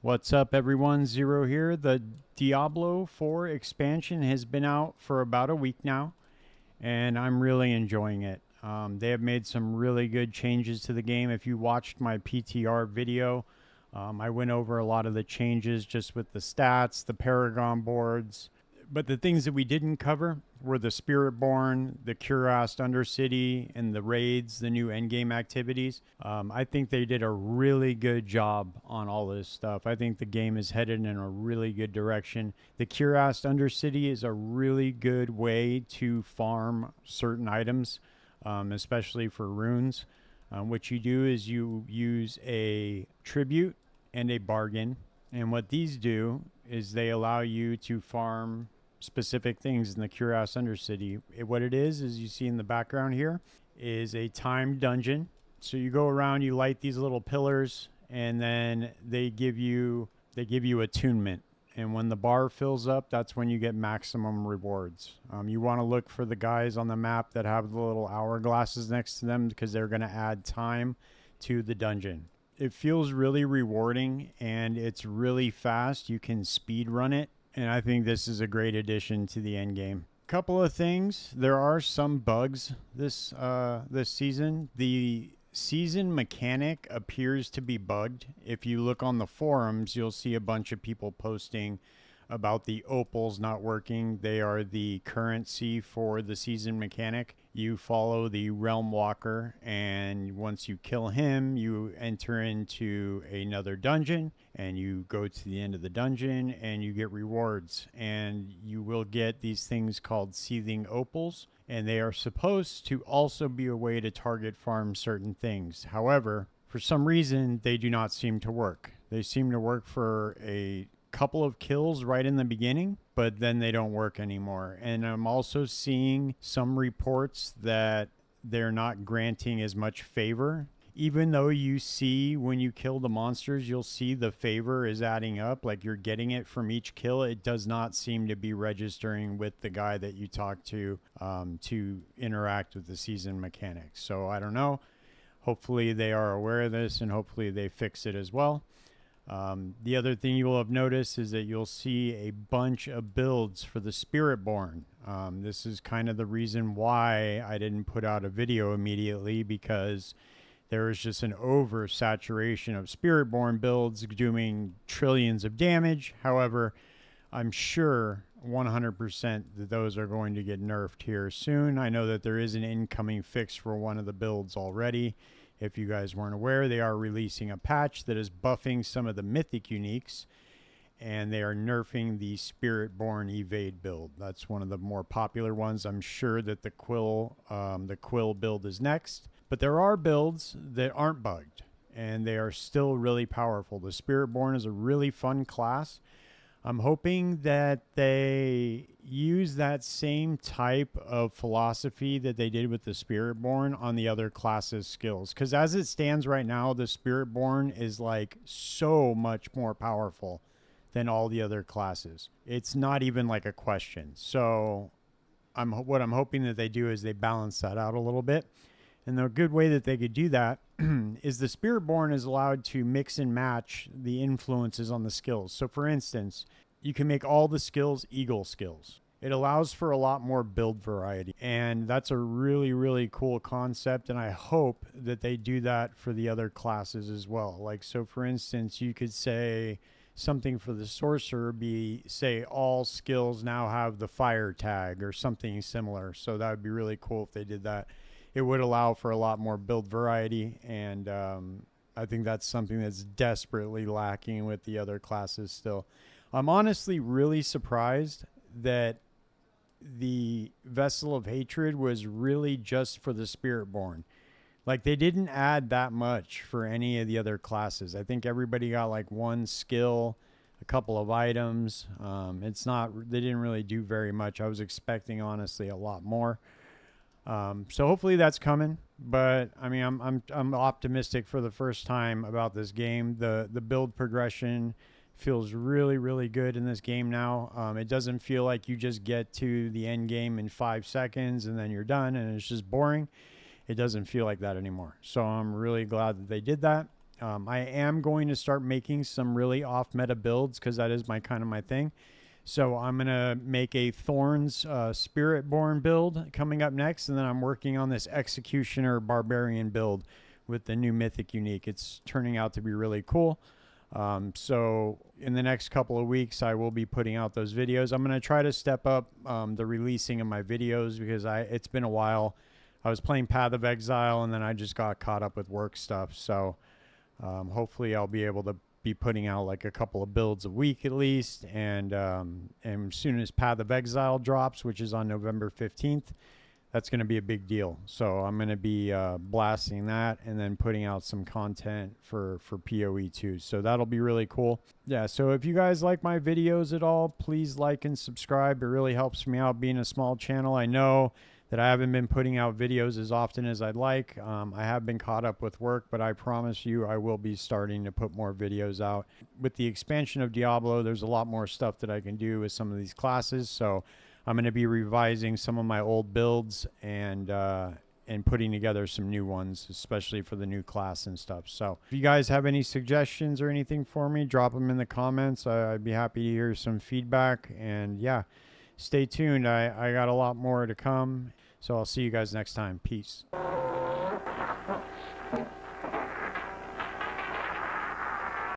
What's up, everyone? Zero here. The Diablo 4 expansion has been out for about a week now, and I'm really enjoying it. They have made some really good changes to the game. If you watched my PTR video, I went over a lot of the changes just with the stats, the Paragon boards. But the things that we didn't cover were the Spiritborn, the Curast Undercity, and the raids, the new endgame activities. I think they did a really good job on all this stuff. I think the game is headed in a really good direction. The Curast Undercity is a really good way to farm certain items, especially for runes. What you do is you use a tribute and a bargain. And what these do is they allow you to farm specific things in the Cuirass Undercity. What it is you see in the background here, is a timed dungeon. So you go around, you light these little pillars, and then they give you attunement. And when the bar fills up, that's when you get maximum rewards. You want to look for the guys on the map that have the little hourglasses next to them because they're going to add time to the dungeon. It feels really rewarding and it's really fast. You can speed run it, and I think this is a great addition to the end game. Couple of things. There are some bugs this season. The season mechanic appears to be bugged. If you look on the forums, you'll see a bunch of people posting about the opals not working. They are the currency for the season mechanic. You follow the realm walker, and once you kill him, you enter into another dungeon, and you go to the end of the dungeon and you get rewards, and you will get these things called seething opals, and they are supposed to also be a way to target farm certain things. However, for some reason, they do not seem to work. They seem to work for a couple of kills right in the beginning, but then they don't work anymore. And I'm also seeing some reports that they're not granting as much favor. Even though you see when you kill the monsters, you'll see the favor is adding up, like you're getting it from each kill. It does not seem to be registering with the guy that you talk to interact with the season mechanics. So I don't know. Hopefully they are aware of this, and hopefully they fix it as well. The other thing you will have noticed is that you'll see a bunch of builds for the Spiritborn. This is kind of the reason why I didn't put out a video immediately, because there is just an oversaturation of Spiritborn builds doing trillions of damage. However, I'm sure 100% that those are going to get nerfed here soon. I know that there is an incoming fix for one of the builds already. If you guys weren't aware, they are releasing a patch that is buffing some of the mythic uniques, and they are nerfing the Spiritborn evade build. That's one of the more popular ones. I'm sure that the Quill build is next, but there are builds that aren't bugged, and they are still really powerful. The Spiritborn is a really fun class. I'm hoping that they use that same type of philosophy that they did with the Spiritborn on the other classes' skills. Because as it stands right now, the Spiritborn is like so much more powerful than all the other classes. It's not even like a question. So what I'm hoping that they do is they balance that out a little bit. And the good way that they could do that is the Spiritborn is allowed to mix and match the influences on the skills. So for instance, you can make all the skills eagle skills. It allows for a lot more build variety. And that's a really, really cool concept. And I hope that they do that for the other classes as well. Like, so for instance, you could say something for the sorcerer be, say, all skills now have the fire tag or something similar. So that would be really cool if they did that. It would allow for a lot more build variety, and I think that's something that's desperately lacking with the other classes still. I'm honestly really surprised that the Vessel of Hatred was really just for the Spiritborn. Like, they didn't add that much for any of the other classes. I think everybody got like one skill, a couple of items. They didn't really do very much. I was expecting, honestly, a lot more. So hopefully that's coming, but I mean, I'm optimistic for the first time about this game. The build progression feels really, really good in this game now. It doesn't feel like you just get to the end game in 5 seconds and then you're done and it's just boring. It doesn't feel like that anymore. So I'm really glad that they did that. I am going to start making some really off-meta builds because that is my kind of my thing. So I'm going to make a Thorns Spiritborn build coming up next, and then I'm working on this Executioner Barbarian build with the new Mythic Unique. It's turning out to be really cool. So in the next couple of weeks, I will be putting out those videos. I'm going to try to step up the releasing of my videos because it's been a while. I was playing Path of Exile, and then I just got caught up with work stuff. So hopefully I'll be able to be putting out like a couple of builds a week at least. And as soon as Path of Exile drops, which is on November 15th, that's going to be a big deal. So I'm going to be blasting that and then putting out some content for PoE too. So that'll be really cool. Yeah, so if you guys like my videos at all, please like and subscribe. It really helps me out being a small channel. I know that I haven't been putting out videos as often as I'd like. I have been caught up with work, but I promise you I will be starting to put more videos out. With the expansion of Diablo, there's a lot more stuff that I can do with some of these classes. So I'm going to be revising some of my old builds and putting together some new ones, especially for the new class and stuff. So if you guys have any suggestions or anything for me, drop them in the comments. I'd be happy to hear some feedback. And yeah, stay tuned. I got a lot more to come. So I'll see you guys next time. Peace.